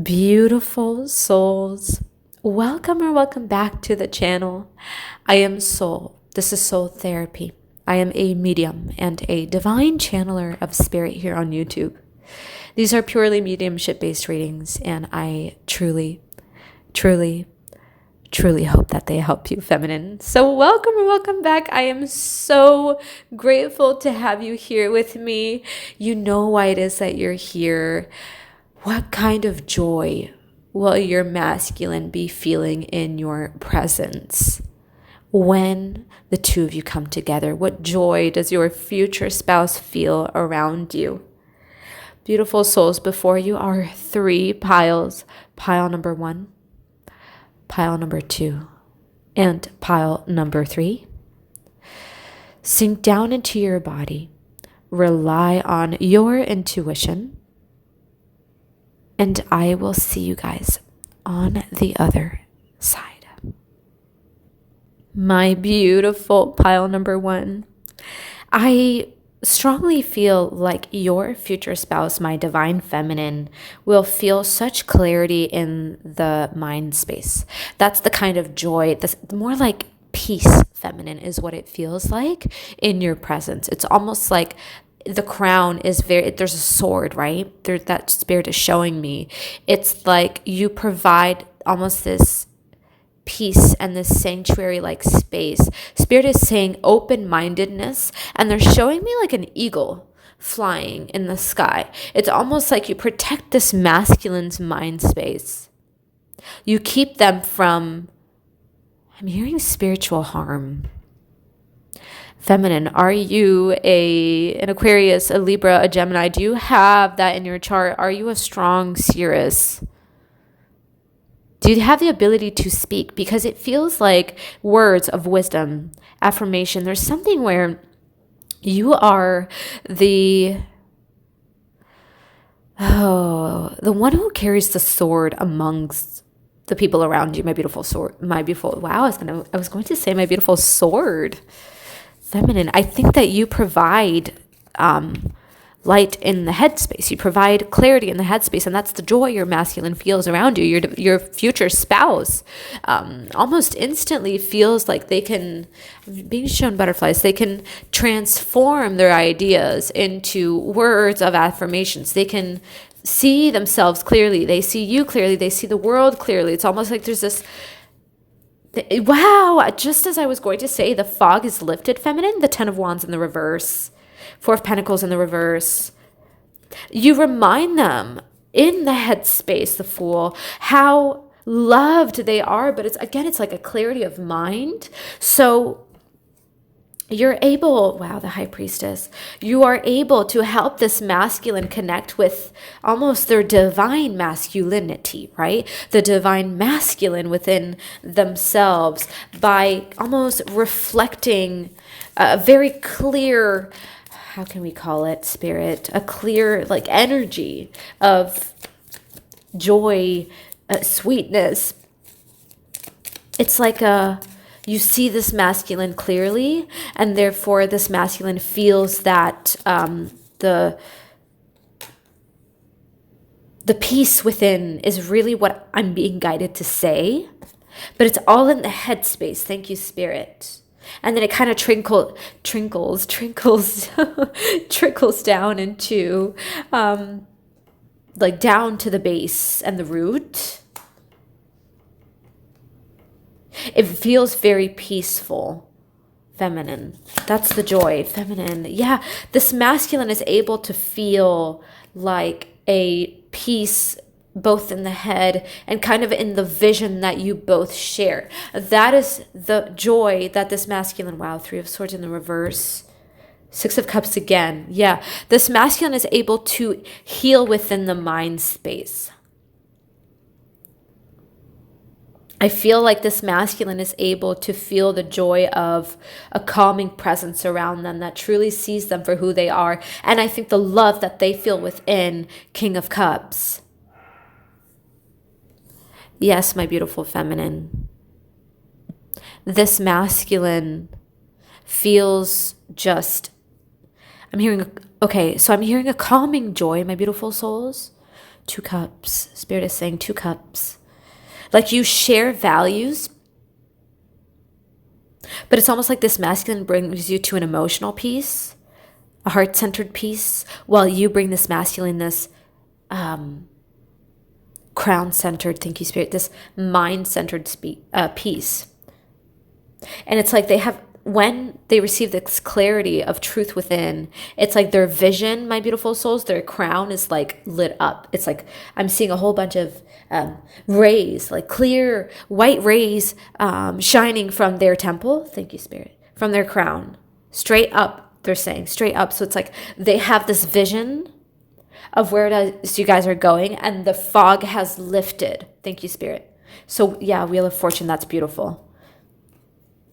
Beautiful souls, welcome or welcome back to the channel. I am Soul. This is Soul Therapy. I am a medium and a divine channeler of spirit here on YouTube. These are purely mediumship based readings, and I truly hope that they help you, feminine. So welcome or welcome back. I am so grateful to have you here with me. You know why it is that you're here. What kind of joy will your masculine be feeling in your presence when the two of you come together? What joy does your future spouse feel around you? Beautiful souls, before you are 3 piles. Pile number 1, pile number 2, and pile number 3. Sink down into your body. Rely on your intuition. And I will see you guys on the other side. My beautiful pile number 1. I strongly feel like your future spouse, my divine feminine, will feel such clarity in the mind space. That's the kind of joy, more like peace feminine is what it feels like in your presence. It's almost like the crown is there's a sword, right? That spirit is showing me. It's like you provide almost this peace and this sanctuary like space. Spirit is saying open-mindedness, and they're showing me like an eagle flying in the sky. It's almost like you protect this masculine's mind space. You keep them from, I'm hearing spiritual harm. Feminine, are you an Aquarius, a Libra, a Gemini? Do you have that in your chart? Are you a strong seeress? Do you have the ability to speak? Because it feels like words of wisdom, affirmation. There's something where you are the one who carries the sword amongst the people around you. My beautiful sword. Wow, I was going to say my beautiful sword. Feminine, I think that you provide light in the headspace. You provide clarity in the headspace, and that's the joy your masculine feels around you. Your future spouse almost instantly feels like they can, being shown butterflies, they can transform their ideas into words of affirmations. They can see themselves clearly. They see you clearly. They see the world clearly. It's almost like there's this, wow, just as I was going to say, the fog is lifted, feminine, the 10 of Wands in the reverse, 4 of Pentacles in the reverse. You remind them in the headspace, the Fool, how loved they are, but it's like a clarity of mind. So you're able, wow, the High Priestess, you are able to help this masculine connect with almost their divine masculinity, right? The divine masculine within themselves by almost reflecting a very clear, how can we call it, spirit? A clear like energy of joy, sweetness. It's like you see this masculine clearly, and therefore this masculine feels that the peace within is really what I'm being guided to say, but it's all in the headspace. Thank you, Spirit. And then it kind of trickles trickles down into like down to the base and the root. It feels very peaceful, feminine. That's the joy, feminine. Yeah, this masculine is able to feel like a peace both in the head and kind of in the vision that you both share. That is the joy that this masculine, wow, 3 of Swords in the reverse, 6 of Cups again. Yeah, this masculine is able to heal within the mind space. I feel like this masculine is able to feel the joy of a calming presence around them that truly sees them for who they are. And I think the love that they feel within, King of Cups. Yes, my beautiful feminine. This masculine feels just, I'm hearing a calming joy, my beautiful souls. Two cups. Spirit is saying 2 cups. Like you share values, but it's almost like this masculine brings you to an emotional peace, a heart-centered peace, while you bring this masculine, this crown-centered, thank you, Spirit, this mind-centered peace. And it's like when they receive this clarity of truth within, it's like their vision, my beautiful souls, their crown is like lit up. It's like I'm seeing a whole bunch of rays, like clear white rays shining from their temple. Thank you, Spirit. From their crown. Straight up, they're saying, straight up. So it's like they have this vision of where it is you guys are going, and the fog has lifted. Thank you, Spirit. So yeah, Wheel of Fortune, that's beautiful.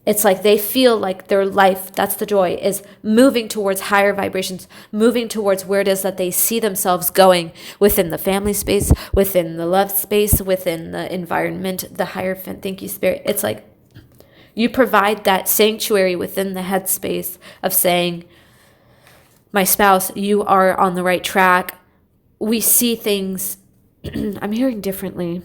It's like they feel like their life, that's the joy, is moving towards higher vibrations, moving towards where it is that they see themselves going within the family space, within the love space, within the environment, the Hierophant. Thank you, Spirit. It's like you provide that sanctuary within the headspace of saying, my spouse, you are on the right track. We see things, I'm hearing differently.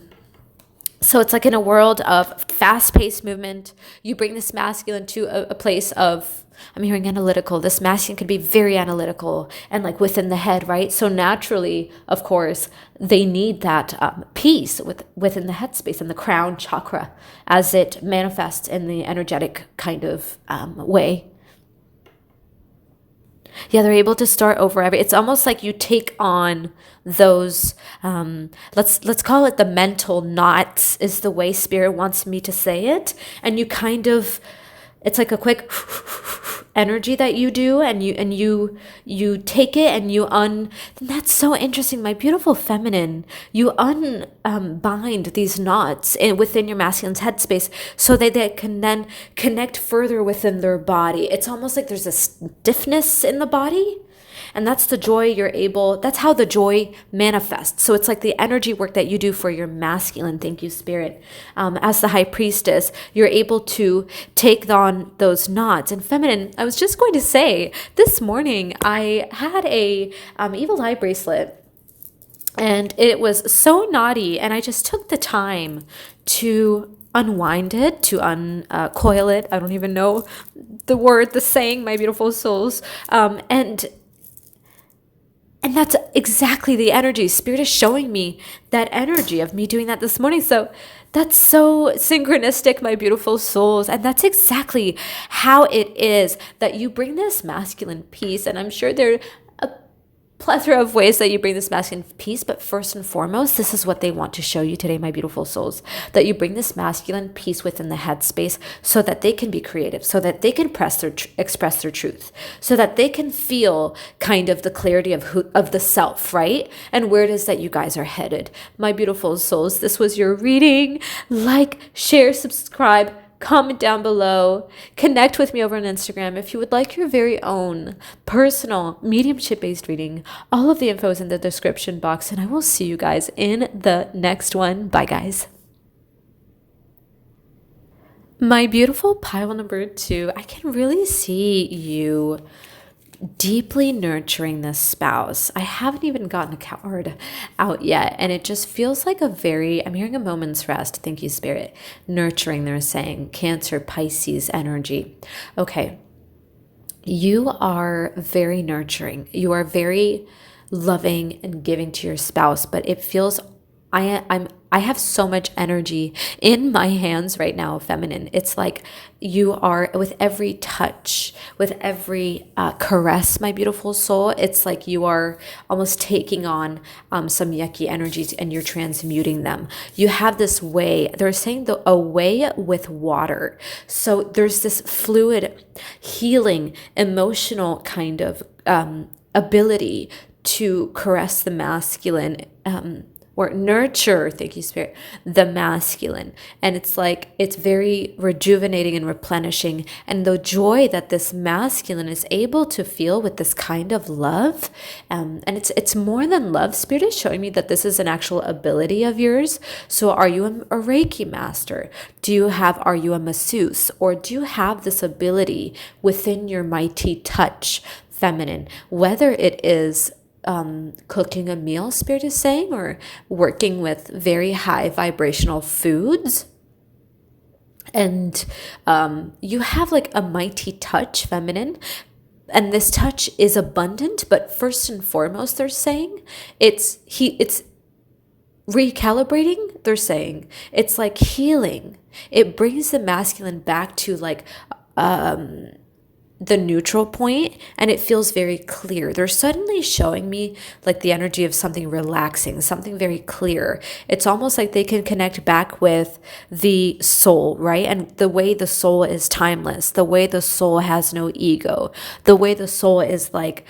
So it's like in a world of fast-paced movement, you bring this masculine to a place of, I'm hearing analytical. This masculine could be very analytical and like within the head, right? So naturally, of course, they need that peace within the headspace and the crown chakra as it manifests in the energetic kind of way. Yeah, they're able to start over it's almost like you take on those let's call it the mental knots is the way Spirit wants me to say it. And you kind of, it's like a quick energy that you do, and you take it and that's so interesting, my beautiful feminine. You unbind these knots within your masculine's headspace so that they can then connect further within their body. It's almost like there's a stiffness in the body. And that's the joy that's how the joy manifests. So it's like the energy work that you do for your masculine, thank you, Spirit. As the high priestess, you're able to take on those knots. And feminine, I was just going to say, this morning I had a evil eye bracelet, and it was so naughty, and I just took the time to unwind it, to uncoil it. I don't even know the saying, my beautiful souls. And that's exactly the energy. Spirit is showing me that energy of me doing that this morning. So that's so synchronistic, my beautiful souls. And that's exactly how it is that you bring this masculine peace. And I'm sure there are a plethora of ways that you bring this masculine peace. But first and foremost, this is what they want to show you today, my beautiful souls. That you bring this masculine peace within the headspace so that they can be creative, so that they can express their truth, so that they can feel kind of the clarity of the self, right? And where it is that you guys are headed. My beautiful souls, this was your reading. Like, share, subscribe, comment down below, connect with me over on Instagram if you would like your very own personal mediumship-based reading. All of the info is in the description box, and I will see you guys in the next one. Bye, guys. My beautiful pile number 2, I can really see you deeply nurturing this spouse. I haven't even gotten a card out yet, and it just feels like I'm hearing a moment's rest. Thank you, Spirit. Nurturing, they're saying. Cancer, Pisces energy. Okay. You are very nurturing. You are very loving and giving to your spouse, but it feels I have so much energy in my hands right now, feminine. It's like you are, with every touch, with every caress, my beautiful soul, it's like you are almost taking on some yucky energies and you're transmuting them. You have this way, they're saying a way with water. So there's this fluid, healing, emotional kind of ability to caress the masculine, or nurture, thank you, Spirit, the masculine. And it's like, it's very rejuvenating and replenishing. And the joy that this masculine is able to feel with this kind of love, and it's more than love. Spirit is showing me that this is an actual ability of yours. So are you a Reiki master? Are you a masseuse? Or do you have this ability within your mighty touch, feminine, whether it is cooking a meal, Spirit is saying, or working with very high vibrational foods. And you have like a mighty touch, feminine. And this touch is abundant, but first and foremost, they're saying it's recalibrating. They're saying it's like healing. It brings the masculine back to like the neutral point, and it feels very clear. They're suddenly showing me like the energy of something relaxing, something very clear. It's almost like they can connect back with the soul, right? And the way the soul is timeless, the way the soul has no ego, the way the soul is like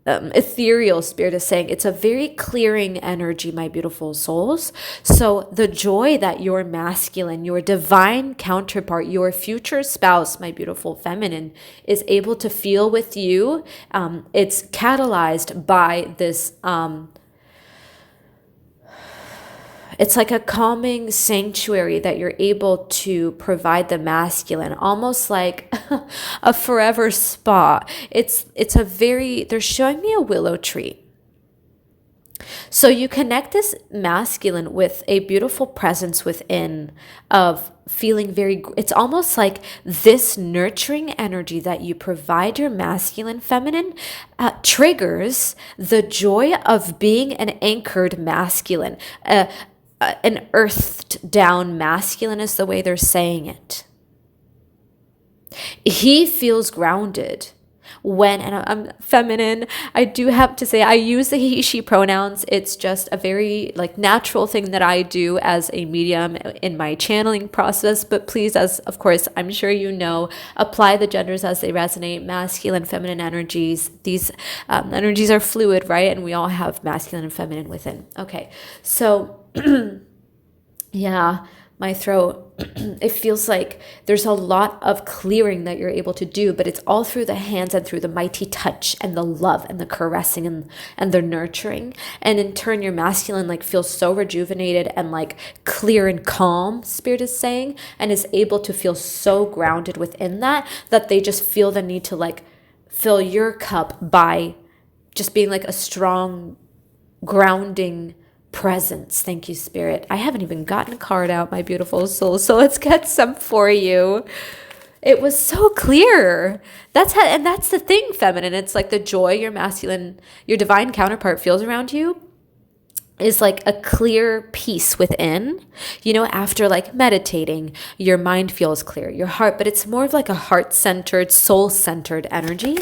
ethereal. Spirit is saying it's a very clearing energy, my beautiful souls. So the joy that your masculine, your divine counterpart, your future spouse, my beautiful feminine, is able to feel with you, it's catalyzed by this it's like a calming sanctuary that you're able to provide the masculine, almost like a forever spa. They're showing me a willow tree. So you connect this masculine with a beautiful presence within of feeling it's almost like this nurturing energy that you provide your masculine feminine triggers the joy of being an anchored masculine. An earthed down masculine is the way they're saying it. He feels grounded when, and I'm feminine, I do have to say I use the he, she pronouns. It's just a very like natural thing that I do as a medium in my channeling process. But please, as of course, I'm sure you know, apply the genders as they resonate, masculine, feminine energies. These energies are fluid, right? And we all have masculine and feminine within. Okay, so yeah, my throat, it feels like there's a lot of clearing that you're able to do, but it's all through the hands and through the mighty touch and the love and the caressing and the nurturing. And in turn, your masculine like feels so rejuvenated and like clear and calm, Spirit is saying, and is able to feel so grounded within that they just feel the need to like fill your cup by just being like a strong, grounding presence. Thank you, Spirit. I haven't even gotten a card out, my beautiful soul, so let's get some for you. It was so clear. And that's the thing, feminine. It's like the joy your masculine, your divine counterpart feels around you is like a clear peace within. You know, after like meditating, your mind feels clear, your heart, but it's more of like a heart-centered, soul-centered energy.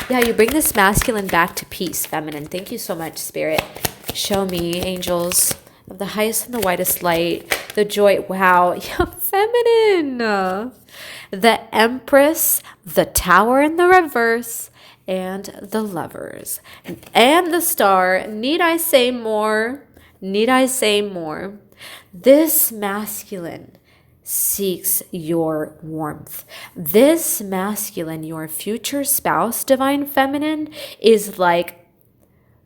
Yeah, you bring this masculine back to peace, feminine. Thank you so much, Spirit. Show me, angels of the highest and the widest light, the joy. Wow, yeah, feminine. The Empress, the Tower in the reverse, and the Lovers. And the Star. Need I say more? Need I say more? This masculine seeks your warmth. This masculine, your future spouse, divine feminine, is like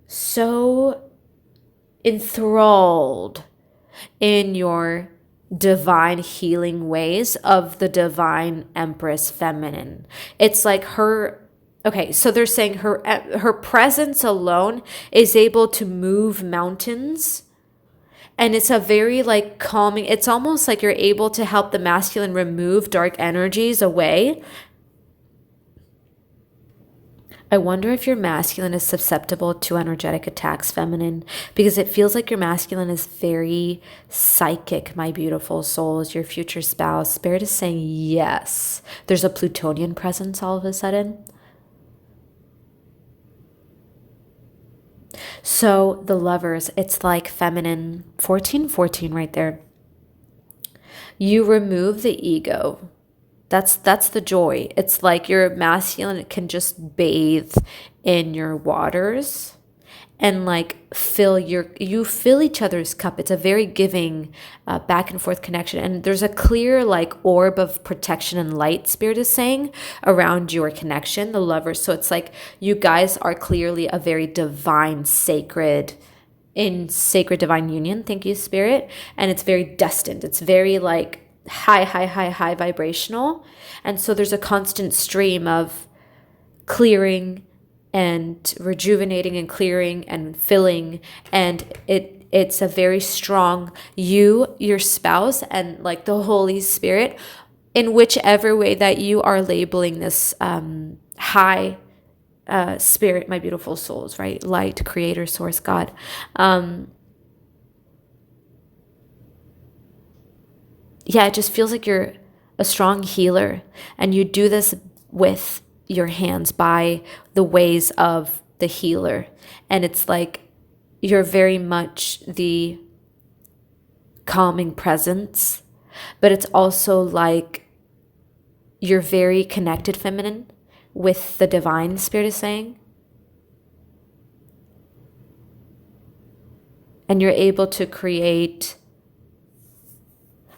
so enthralled in your divine healing ways of the divine Empress feminine. It's like so they're saying her presence alone is able to move mountains. And it's a very like calming, it's almost like you're able to help the masculine remove dark energies away. I wonder if your masculine is susceptible to energetic attacks, feminine, because it feels like your masculine is very psychic, my beautiful souls, your future spouse. Spirit is saying yes. There's a Plutonian presence all of a sudden. So the Lovers, it's like feminine, 1414 right there. You remove the ego. That's the joy. It's like your masculine can just bathe in your waters and like you fill each other's cup. It's a very giving back and forth connection. And there's a clear like orb of protection and light, Spirit is saying, around your connection, the Lovers. So it's like you guys are clearly a very divine, sacred divine union. Thank you, Spirit. And it's very destined. It's very like high vibrational. And so there's a constant stream of clearing, and rejuvenating and clearing and filling. And it's a very strong, you, your spouse, and like the Holy Spirit, in whichever way that you are labeling this high spirit, my beautiful souls, right? Light, creator, source, God. Yeah, it just feels like you're a strong healer, and you do this with your hands by the ways of the healer. And it's like you're very much the calming presence, but it's also like you're very connected feminine with the divine, Spirit is saying. And you're able to create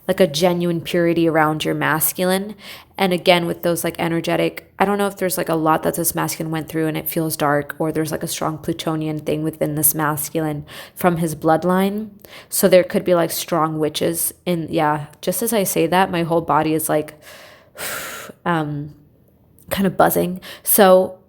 like a genuine purity around your masculine. And again, with those like energetic, I don't know if there's like a lot that this masculine went through and it feels dark, or there's like a strong Plutonian thing within this masculine from his bloodline. So there could be like strong witches in, yeah, just as I say that, my whole body is like kind of buzzing. So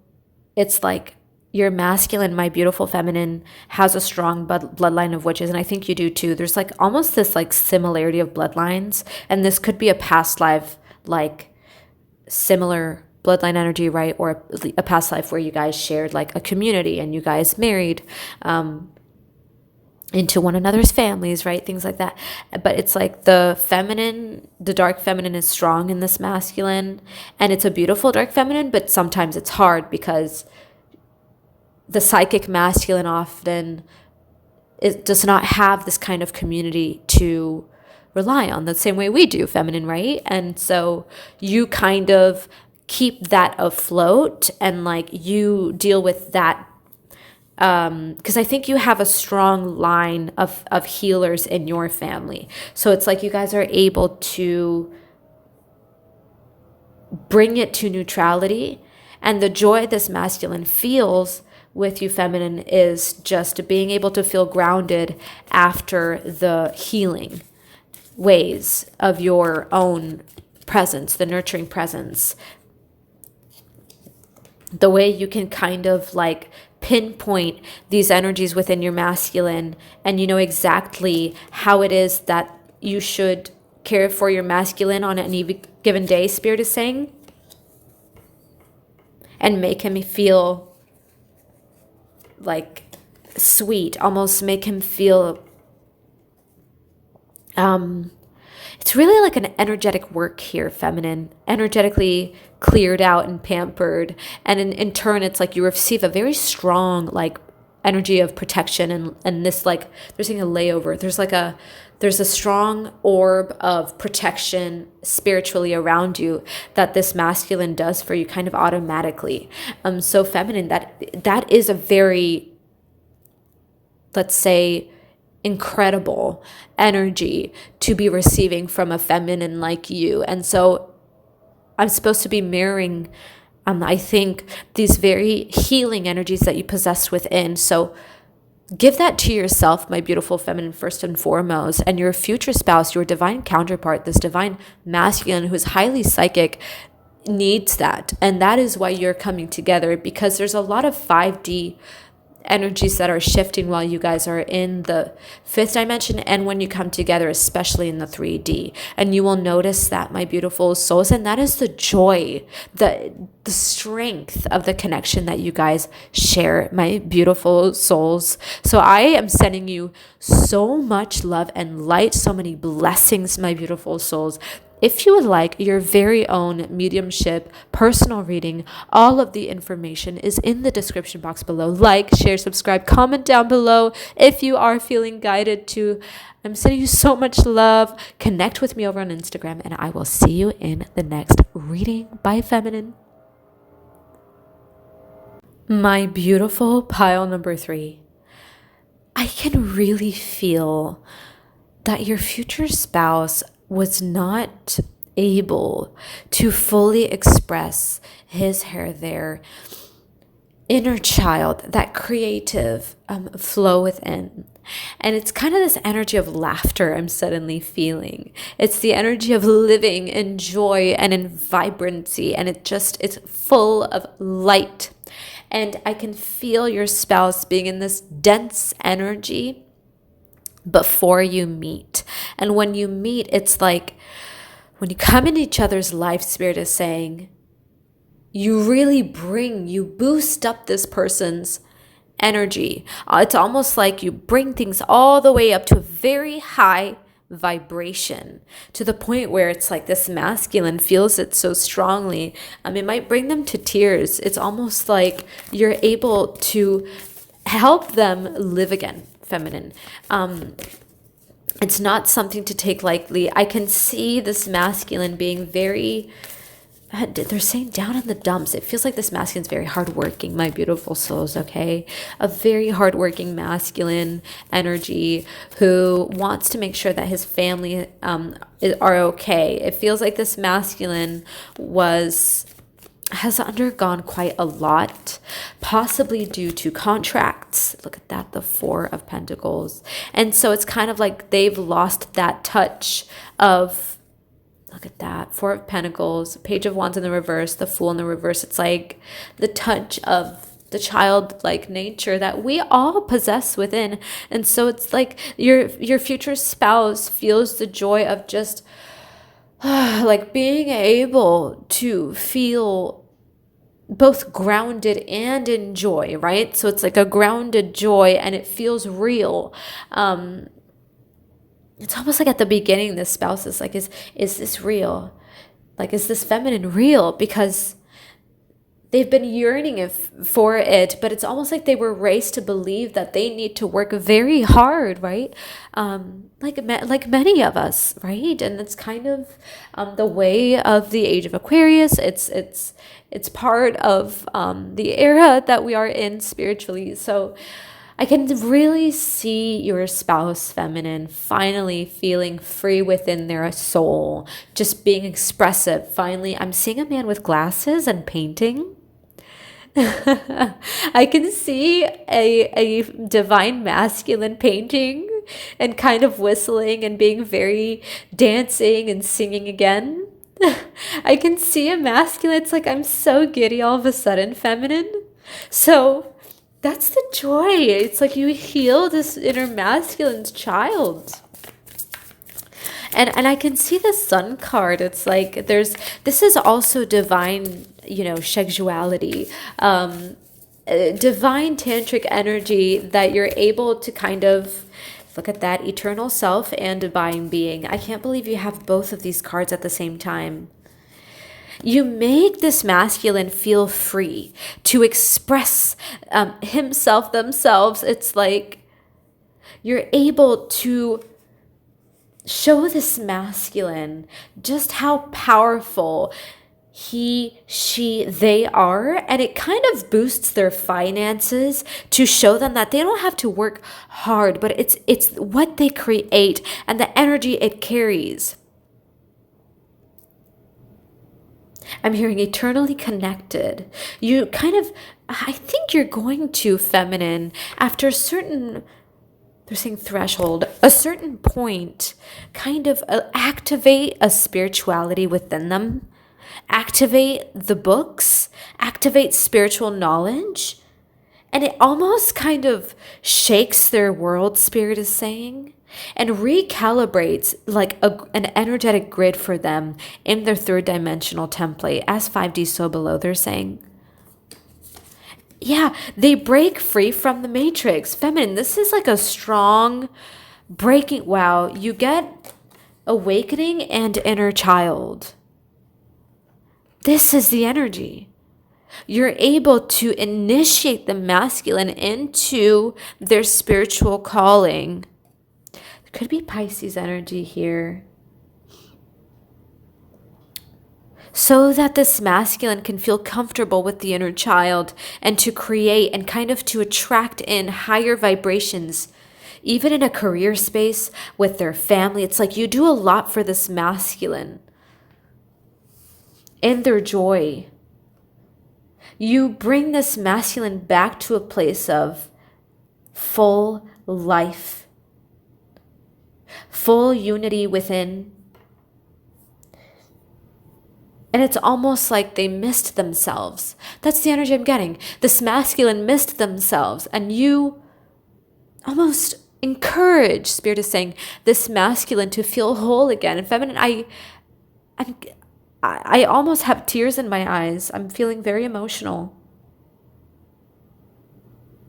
it's like your masculine, my beautiful feminine, has a strong bloodline of witches, and I think you do too. There's like almost this like similarity of bloodlines, and this could be a past life, like similar bloodline energy, right? Or a past life where you guys shared like a community and you guys married into one another's families, right? Things like that. But it's like the feminine, the dark feminine is strong in this masculine, and it's a beautiful dark feminine, but sometimes it's hard because the psychic masculine often does not have this kind of community to rely on the same way we do, feminine, right? And so you kind of keep that afloat, and like you deal with that because I think you have a strong line of healers in your family. So it's like you guys are able to bring it to neutrality, and the joy this masculine feels with you feminine is just being able to feel grounded after the healing ways of your own presence, the nurturing presence, the way you can kind of like pinpoint these energies within your masculine, and you know exactly how it is that you should care for your masculine on any given day, Spirit is saying, and make him feel like sweet, almost make him feel it's really like an energetic work here, feminine, energetically cleared out and pampered. And in turn, it's like you receive a very strong like energy of protection, and this like there's like a layover, there's a strong orb of protection spiritually around you that this masculine does for you kind of automatically. So feminine, that is a very, let's say, incredible energy to be receiving from a feminine like you. And so I'm supposed to be mirroring, I think, these very healing energies that you possess within. So give that to yourself, my beautiful feminine, first and foremost, and your future spouse, your divine counterpart, this divine masculine who is highly psychic, needs that. And that is why you're coming together, because there's a lot of 5D energies that are shifting while you guys are in the fifth dimension, and when you come together, especially in the 3D. And you will notice that, my beautiful souls, and that is the joy, the strength of the connection that you guys share, my beautiful souls. So I am sending you so much love and light, so many blessings, my beautiful souls. If you would like your very own mediumship personal reading, all of the information is in the description box below. Like, share, subscribe, comment down below if you are feeling guided to. I'm sending you so much love. Connect with me over on Instagram, and I will see you in the next reading. Bye, feminine. My beautiful pile number 3. I can really feel that your future spouse was not able to fully express his or their inner child, that creative flow within. And it's kind of this energy of laughter I'm suddenly feeling. It's the energy of living in joy and in vibrancy, and it's full of light. And I can feel your spouse being in this dense energy before you meet. And when you meet, it's like when you come into each other's life, Spirit is saying, you boost up this person's energy. It's almost like you bring things all the way up to a very high vibration, to the point where it's like this masculine feels it so strongly. It might bring them to tears. It's almost like you're able to help them live again, feminine. It's not something to take lightly. I can see this masculine being very, they're saying down in the dumps. It feels like this masculine's very hardworking, my beautiful souls, okay? A very hardworking masculine energy who wants to make sure that his family are okay. It feels like this masculine has undergone quite a lot, possibly due to contracts. Look at that, the Four of Pentacles. And so it's kind of like they've lost that touch of, look at that, Four of Pentacles, Page of Wands in the reverse, the Fool in the reverse. It's like the touch of the childlike nature that we all possess within. And so it's like your future spouse feels the joy of just like being able to feel both grounded and in joy, right? So it's like a grounded joy and it feels real. It's almost like at the beginning, this spouse is like, is this real? Like, is this feminine real? Because they've been yearning for it, but it's almost like they were raised to believe that they need to work very hard, right? Like many of us, right? And it's kind of the way of the age of Aquarius. It's part of the era that we are in spiritually. So I can really see your spouse, feminine, finally feeling free within their soul, just being expressive. Finally, I'm seeing a man with glasses and painting. I can see a divine masculine painting and kind of whistling and being very dancing and singing again. I can see a masculine. It's like I'm so giddy all of a sudden, feminine. So that's the joy. It's like you heal this inner masculine's child. And I can see the Sun card. It's like this is also divine, sexuality, divine tantric energy that you're able to kind of look at that eternal self and divine being. I can't believe you have both of these cards at the same time. You make this masculine feel free to express himself, themselves. It's like you're able to show this masculine just how powerful he, she, they are. And it kind of boosts their finances to show them that they don't have to work hard, but it's what they create and the energy it carries. I'm hearing eternally connected. You kind of, I think you're going to, feminine, after a certain, they're saying threshold, a certain point, kind of activate a spirituality within them, activate the books, activate spiritual knowledge, and it almost kind of shakes their world, Spirit is saying, and recalibrates like an energetic grid for them in their third dimensional template. As 5D, so below, they're saying. Yeah, they break free from the matrix. Feminine, this is like a strong breaking. Wow, you get awakening and inner child. This is the energy. You're able to initiate the masculine into their spiritual calling. There could be Pisces energy here. So that this masculine can feel comfortable with the inner child and to create and kind of to attract in higher vibrations, even in a career space with their family. It's like you do a lot for this masculine in their joy. You bring this masculine back to a place of full life, full unity within. And it's almost like they missed themselves. That's the energy I'm getting. This masculine missed themselves, and you almost encourage, Spirit is saying, this masculine to feel whole again. And feminine, I almost have tears in my eyes. I'm feeling very emotional.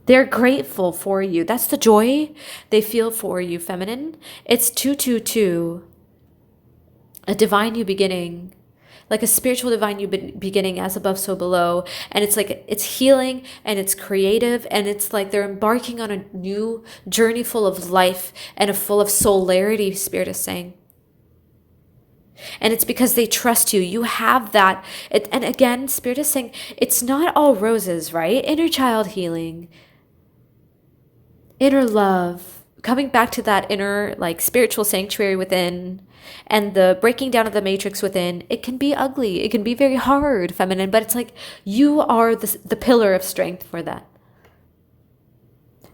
They're grateful for you. That's the joy they feel for you, feminine. It's 222, a divine new beginning, like a spiritual divine new beginning, as above, so below. And it's like, it's healing and it's creative, and it's like they're embarking on a new journey full of life and a full of solarity, Spirit is saying. And it's because they trust you. You have that. And again, Spirit is saying, it's not all roses, right? Inner child healing, inner love, coming back to that inner, like, spiritual sanctuary within, and the breaking down of the matrix within. It can be ugly. It can be very hard, feminine, but it's like you are the pillar of strength for that.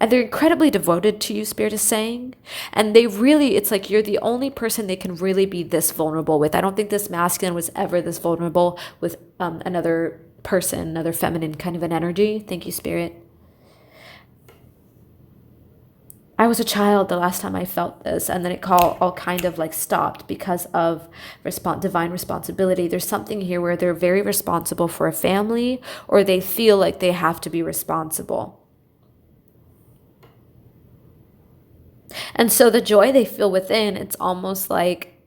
And they're incredibly devoted to you, Spirit is saying. And they really, it's like you're the only person they can really be this vulnerable with. I don't think this masculine was ever this vulnerable with another person, another feminine kind of an energy. Thank you, Spirit. I was a child the last time I felt this, and then it all kind of like stopped because of divine responsibility. There's something here where they're very responsible for a family, or they feel like they have to be responsible. And so the joy they feel within, it's almost like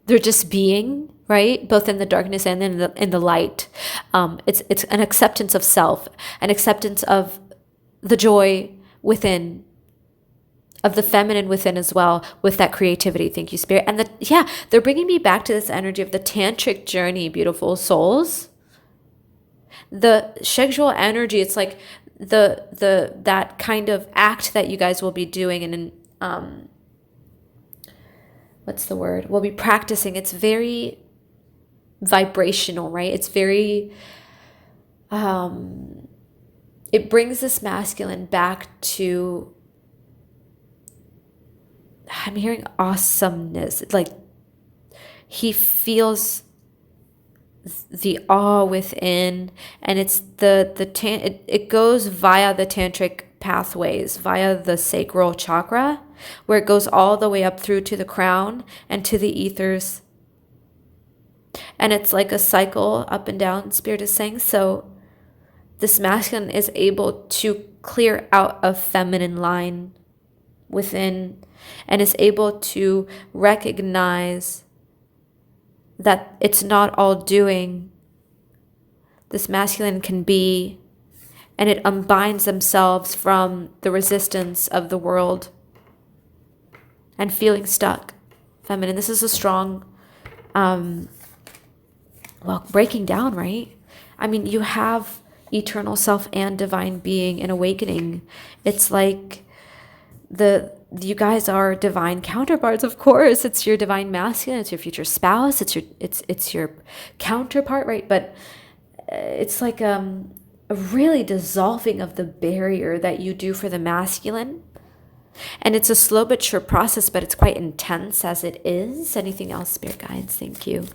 they're just being, right? Both in the darkness and in the light. It's an acceptance of self, an acceptance of the joy within, of the feminine within as well, with that creativity. Thank you, Spirit. And they're bringing me back to this energy of the tantric journey, beautiful souls. The sexual energy, it's like that kind of act that you guys will be doing, and what's the word? We'll be practicing. It's very vibrational, right? It's very it brings this masculine back to, I'm hearing awesomeness. Like he feels the awe within, and it's it goes via the tantric pathways, via the sacral chakra, where it goes all the way up through to the crown and to the ethers. And it's like a cycle up and down, Spirit is saying. So this masculine is able to clear out a feminine line within, and is able to recognize that it's not all doing. This masculine can be, and it unbinds themselves from the resistance of the world and feeling stuck. Feminine, this is a strong, breaking down, right? I mean, you have eternal self and divine being in awakening. It's like you guys are divine counterparts, of course. It's your divine masculine, it's your future spouse, it's your counterpart, right? But it's like a really dissolving of the barrier that you do for the masculine. And it's a slow but sure process, but it's quite intense as it is. Anything else, Spirit Guides? Thank you.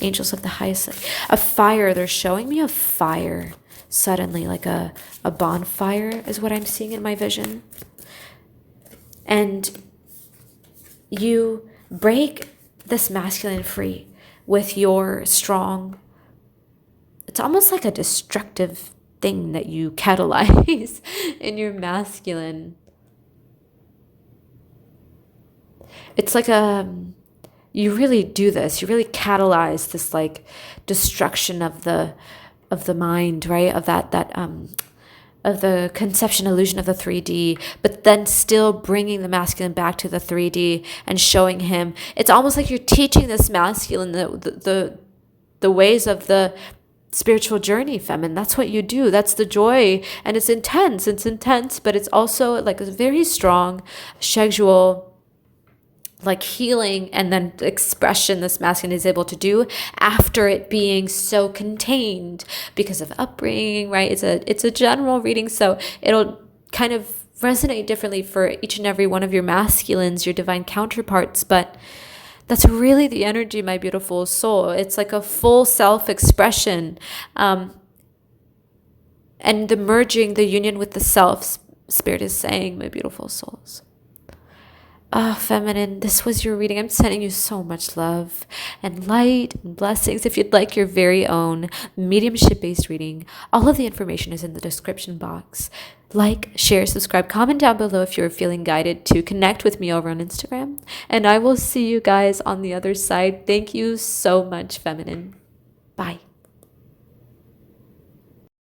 Angels of the highest. A fire, they're showing me a fire suddenly, like a bonfire is what I'm seeing in my vision. And you break this masculine free with your strong, it's almost like a destructive thing that you catalyze in your masculine. It's like you really do this, you really catalyze this like destruction of the mind, right? Of that of the conception illusion of the 3D, but then still bringing the masculine back to the 3D and showing him. It's almost like you're teaching this masculine the ways of the spiritual journey, feminine. That's what you do. That's the joy. And it's intense, but it's also like a very strong sexual, like healing and then expression this masculine is able to do after it being so contained because of upbringing, right? It's a general reading, so it'll kind of resonate differently for each and every one of your masculines, your divine counterparts. But That's really the energy, my beautiful soul. It's like a full self-expression, and the merging, the union with the self, Spirit is saying, my beautiful souls. Ah, feminine, this was your reading. I'm sending you so much love and light and blessings. If you'd like your very own mediumship-based reading, all of the information is in the description box. Like, share, subscribe, comment down below if you're feeling guided to connect with me over on Instagram. And I will see you guys on the other side. Thank you so much, feminine. Bye.